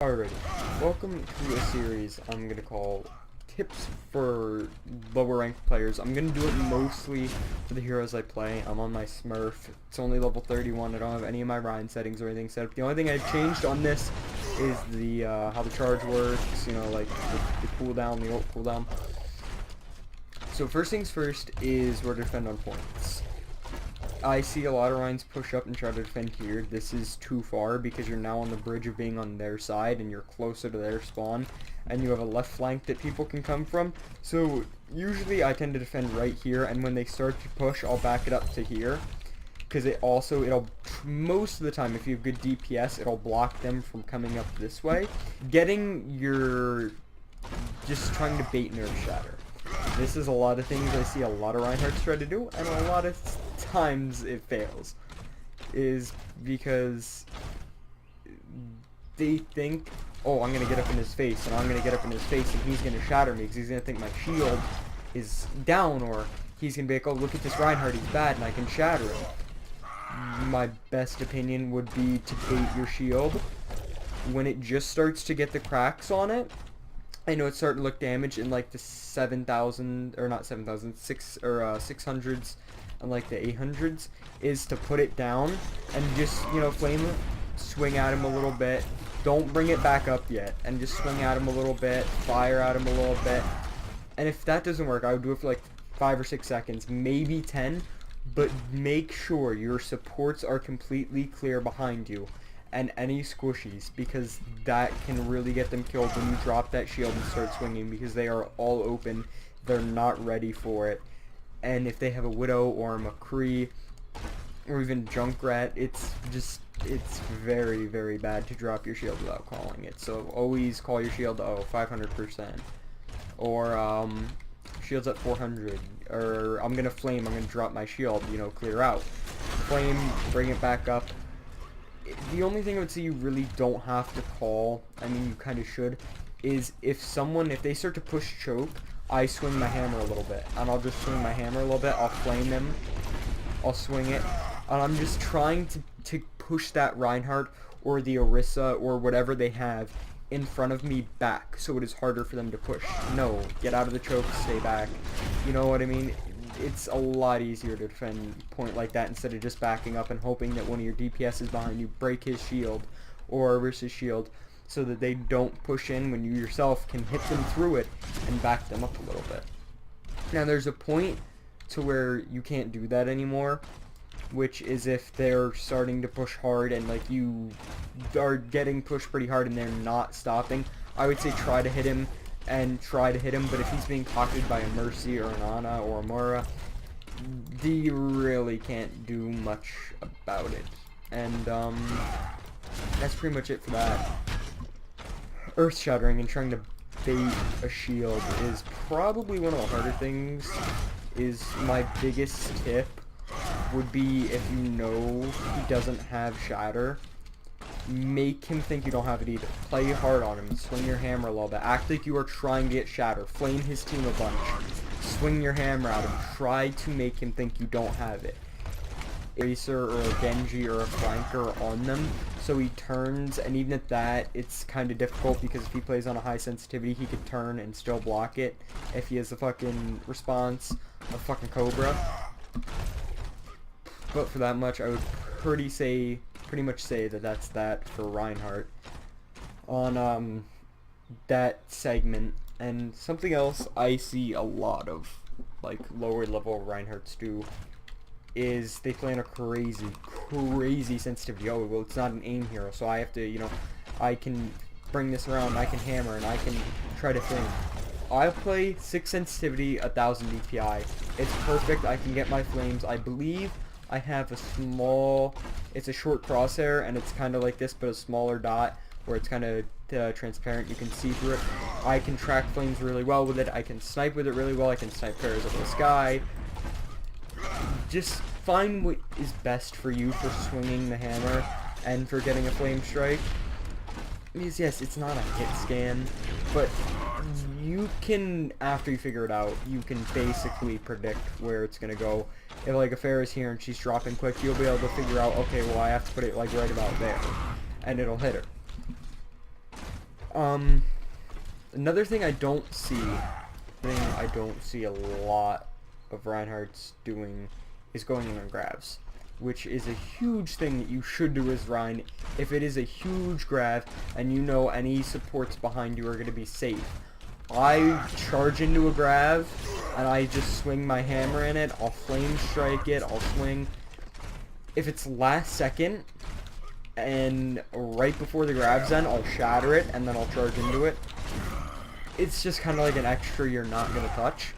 Alrighty, welcome to a series I'm gonna call Tips for Lower Ranked Players. I'm gonna do it mostly for the heroes I play. I'm on my Smurf. It's only level 31. I don't have any of my Rein settings or anything set up. The only thing I've changed on this is the how the charge works, you know, like the cooldown, the ult cooldown. So first things first is where to defend on points. I see a lot of Reins push up and try to defend here. This is too far because you're now on the bridge of being on their side and you're closer to their spawn and you have a left flank that people can come from. So usually I tend to defend right here, and when they start to push I'll back it up to here because it'll most of the time, if you have good DPS, it'll block them from coming up this way. Just trying to bait nerf shatter. This is a lot of things I see a lot of Reinhardts try to do, and a lot of times it fails. Is because they think, oh, I'm gonna get up in his face, and I'm gonna get up in his face, and he's gonna shatter me because he's gonna think my shield is down, or he's gonna be like, oh, look at this Reinhardt, he's bad, and I can shatter him. My best opinion would be to bait your shield. When it just starts to get the cracks on it, I know it's starting to look damaged in like the 7,000, or not 7,000, 600s and like the 800s, is to put it down and just, you know, flame swing at him a little bit. Don't bring it back up yet, and just swing at him a little bit, fire at him a little bit. And if that doesn't work, I would do it for like 5 or 6 seconds, maybe 10, but make sure your supports are completely clear behind you and any squishies, because that can really get them killed when you drop that shield and start swinging, because they are all open. They're not ready for it. And if they have a Widow or a McCree or even Junkrat, it's very, very bad to drop your shield without calling it. So always call your shield to 500%. Or shield's at 400. Or I'm gonna flame, I'm gonna drop my shield, you know, clear out. Flame, bring it back up. The only thing I would say you really don't have to call, I mean you kind of should, is if they start to push choke, I swing my hammer a little bit, and I'll just swing my hammer a little bit, I'll flame him, I'll swing it, and I'm just trying to push that Reinhardt or the Orisa or whatever they have in front of me back, so it is harder for them to push. No, get out of the choke, stay back, you know what I mean? It's a lot easier to defend a point like that instead of just backing up and hoping that one of your DPS is behind you, break his shield or Orisa's shield, so that they don't push in when you yourself can hit them through it and back them up a little bit. Now there's a point to where you can't do that anymore, which is if they're starting to push hard and like you are getting pushed pretty hard and they're not stopping. I would say try to hit him, but if he's being pocketed by a Mercy or an Ana or a Mora, you really can't do much about it. And that's pretty much it for that. Earth shattering and trying to bait a shield is probably one of the harder things. Is my biggest tip would be, if you know he doesn't have shatter, make him think you don't have it either. Play hard on him, swing your hammer a little bit, act like you are trying to get shatter, flame his team a bunch, swing your hammer at him, try to make him think you don't have it. Racer or a Genji or a flanker on them, so he turns, and even at that, it's kind of difficult because if he plays on a high sensitivity, he could turn and still block it if he has a fucking response, a fucking Cobra. But for that much, I would pretty much say that that's that for Reinhardt on that segment. And something else I see a lot of like lower level Reinhardts do is they play on a crazy sensitivity. Oh, well, it's not an aim hero, so I have to, you know, I can bring this around, I can hammer, and I can try to flame. I play 6 sensitivity, 1000 DPI. It's perfect. I can get my flames. I believe I have it's a short crosshair, and it's kind of like this, but a smaller dot, where it's kind of transparent. You can see through it. I can track flames really well with it. I can snipe with it really well. I can snipe players up in the sky. Just find what is best for you for swinging the hammer and for getting a flame strike. Because yes, it's not a hit scan, but you can, after you figure it out, you can basically predict where it's going to go. If like a Pharah's here and she's dropping quick, you'll be able to figure out, okay, well I have to put it like right about there, and it'll hit her. Another thing I don't see a lot of Reinhardt's doing is going in on grabs, which is a huge thing that you should do as Rein. If it is a huge grab and you know any supports behind you are going to be safe, I charge into a grab and I just swing my hammer in it. I'll flame strike it. I'll swing. If it's last second and right before the grab's end, I'll shatter it and then I'll charge into it. It's just kind of like an extra you're not going to touch.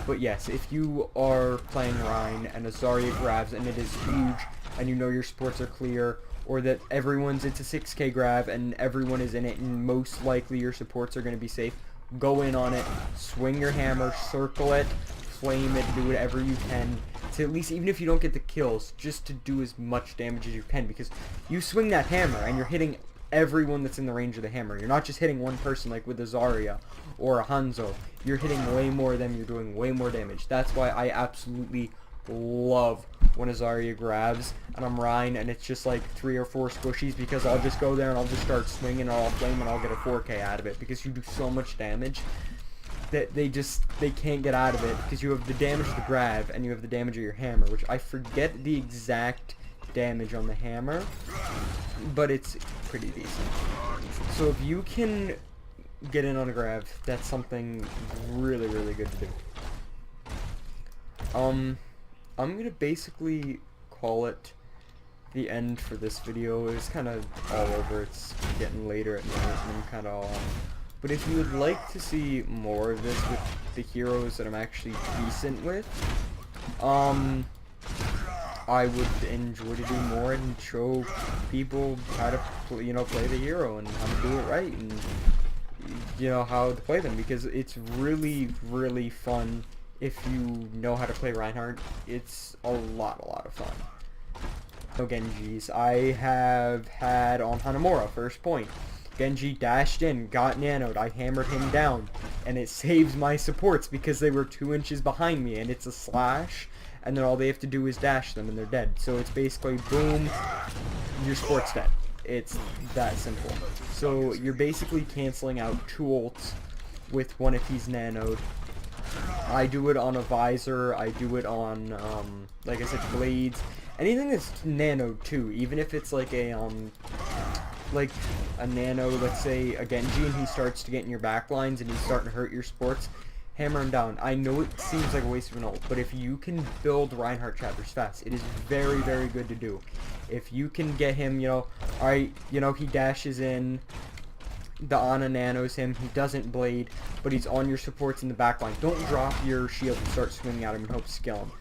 But yes, if you are playing Rein and a Zarya grabs and it is huge and you know your supports are clear, or that it's a 6k grab and everyone is in it and most likely your supports are going to be safe, go in on it, swing your hammer, circle it, flame it, do whatever you can to at least, even if you don't get the kills, just to do as much damage as you can, because you swing that hammer and you're hitting everyone that's in the range of the hammer. You're not just hitting one person like with a Zarya or a Hanzo. You're hitting way more of them, you're doing way more damage. That's why I absolutely love when a Zarya grabs and I'm Rein and it's just like 3 or 4 squishies, because I'll just go there and I'll just start swinging and I'll flame and I'll get a 4k out of it, because you do so much damage that they can't get out of it, because you have the damage of the grab and you have the damage of your hammer, which I forget the exact damage on the hammer, but it's pretty decent. So if you can get in on a grab, that's something really, really good to do. I'm gonna basically call it the end for this video. It's kind of all over. It's getting later at night and I'm kind of but if you would like to see more of this with the heroes that I'm actually decent with, I would enjoy to do more and show people how to play the hero and how to do it right, and how to play them, because it's really, really fun if you know how to play Reinhardt. It's a lot of fun. No Genjis. I have had on Hanamura, first point. Genji dashed in, got nanoed, I hammered him down, and it saves my supports because they were 2 inches behind me, and it's a slash, and then all they have to do is dash them and they're dead. So it's basically boom, your support's dead. It's that simple. So you're basically canceling out 2 ults with one if he's nanoed. I do it on a visor, I do it on, like I said, blades, anything that's nanoed too, even if it's like a nano, let's say a Genji, and he starts to get in your backlines and he's starting to hurt your sports, hammer him down. I know it seems like a waste of an ult, but if you can build Reinhardt chapters fast, it is very, very good to do. If you can get him, alright, he dashes in, the Ana nanos him, he doesn't blade, but he's on your supports in the backline. Don't drop your shield and start swinging at him and hope to skill him.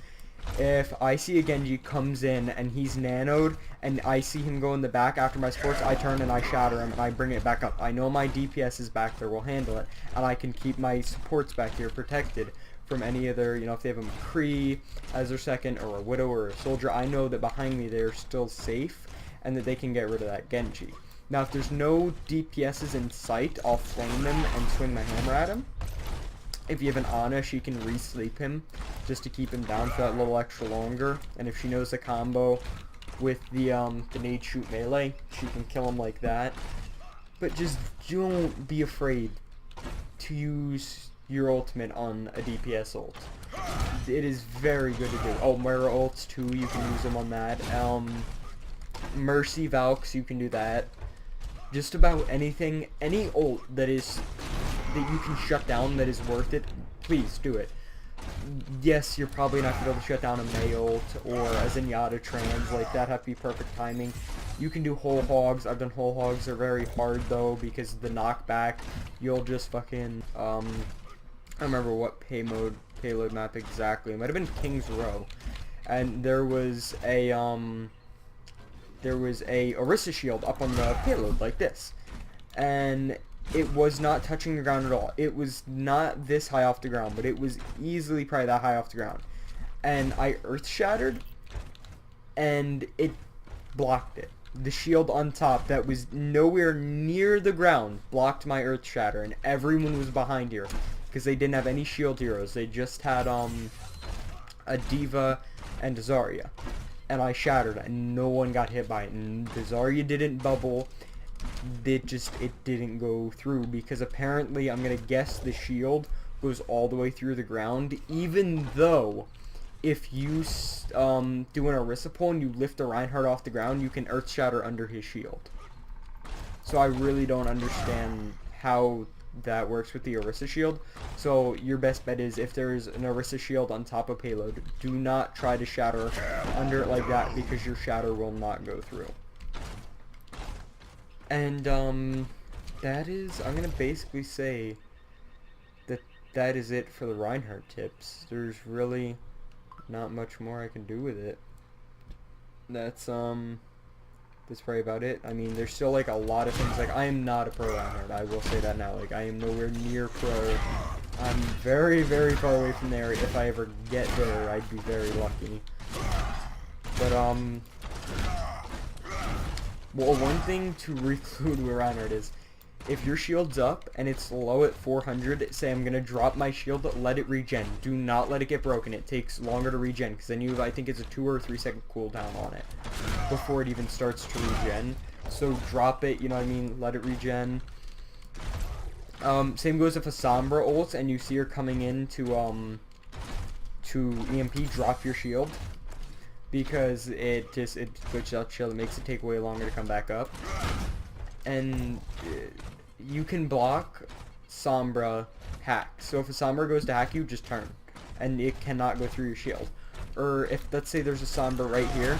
If I see a Genji comes in and he's nanoed and I see him go in the back after my supports, I turn and I shatter him and I bring it back up. I know my DPS is back there will handle it, and I can keep my supports back here protected from any other, if they have a McCree as their second, or a Widow, or a Soldier. I know that behind me they're still safe and that they can get rid of that Genji. Now if there's no DPSs in sight, I'll flame them and swing my hammer at him. If you have an Ana, she can re-sleep him just to keep him down for that little extra longer. And if she knows the combo with the nade shoot melee, she can kill him like that. But just don't be afraid to use your ultimate on a DPS ult. It is very good to do. Oh, Moira ults too, you can use them on that. Mercy Valks, you can do that. Just about anything, any ult that you can shut down that is worth it, please do it. Yes, you're probably not going to be able to shut down a Mei ult or a Zenyatta trans, like that have to be perfect timing. You can do whole hogs. I've done whole hogs. They're very hard though, because the knockback, you'll just fucking, I don't remember what payload map exactly. It might have been King's Row. And there was a Orisa shield up on the payload like this. And it was not touching the ground at all. It was not this high off the ground, but it was easily probably that high off the ground. And I earth shattered, and it blocked it. The shield on top that was nowhere near the ground blocked my earth shatter, and everyone was behind here because they didn't have any shield heroes. They just had a Diva and a Zarya. And I shattered it, and no one got hit by it. And the Zarya didn't bubble, it didn't go through, because apparently, I'm gonna guess the shield goes all the way through the ground, even though if you do an Orisa pull and you lift a Reinhardt off the ground, you can Earth Shatter under his shield. So I really don't understand how that works with the Orisa shield. So your best bet is, if there's an Orisa shield on top of payload, do not try to shatter under it like that, because your shatter will not go through. And that is, I'm gonna basically say that is it for the Reinhardt tips. There's really not much more I can do with it. That's probably about it. I mean, there's still like a lot of things. Like, I am not a pro Reinhardt, I will say that now. Like, I am nowhere near pro. I'm very, very far away from there. If I ever get there, I'd be very lucky. But well, one thing to reclude with Reinhardt is, if your shield's up and it's low at 400, say I'm gonna drop my shield, let it regen. Do not let it get broken. It takes longer to regen, because then I think it's a 2 or 3 second cooldown on it before it even starts to regen. So drop it, you know what I mean? Let it regen. Same goes if a Sombra ults and you see her coming in to EMP, drop your shield, because it glitches out shield. It makes it take way longer to come back up. And you can block Sombra hack. So if a Sombra goes to hack you, just turn, and it cannot go through your shield. Or if, let's say there's a Sombra right here,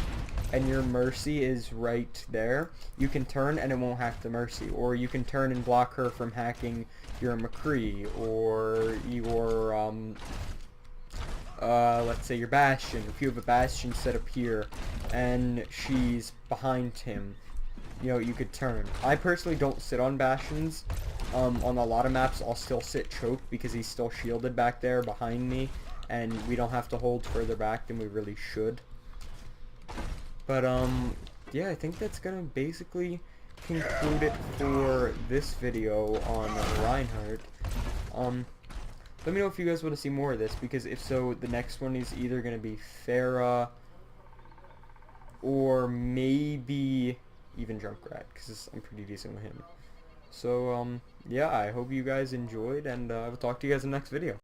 and your Mercy is right there, you can turn and it won't hack the Mercy. Or you can turn and block her from hacking your McCree, or your, let's say your Bastion. If you have a Bastion set up here, and she's behind him, you know, you could turn. I personally don't sit on Bastions. On a lot of maps, I'll still sit choke, because he's still shielded back there behind me, and we don't have to hold further back than we really should. But, yeah, I think that's gonna basically conclude it for this video on Reinhardt. Let me know if you guys want to see more of this, because if so, the next one is either gonna be Pharah, or maybe even Junkrat, because I'm pretty decent with him. So, yeah, I hope you guys enjoyed, and I will talk to you guys in the next video.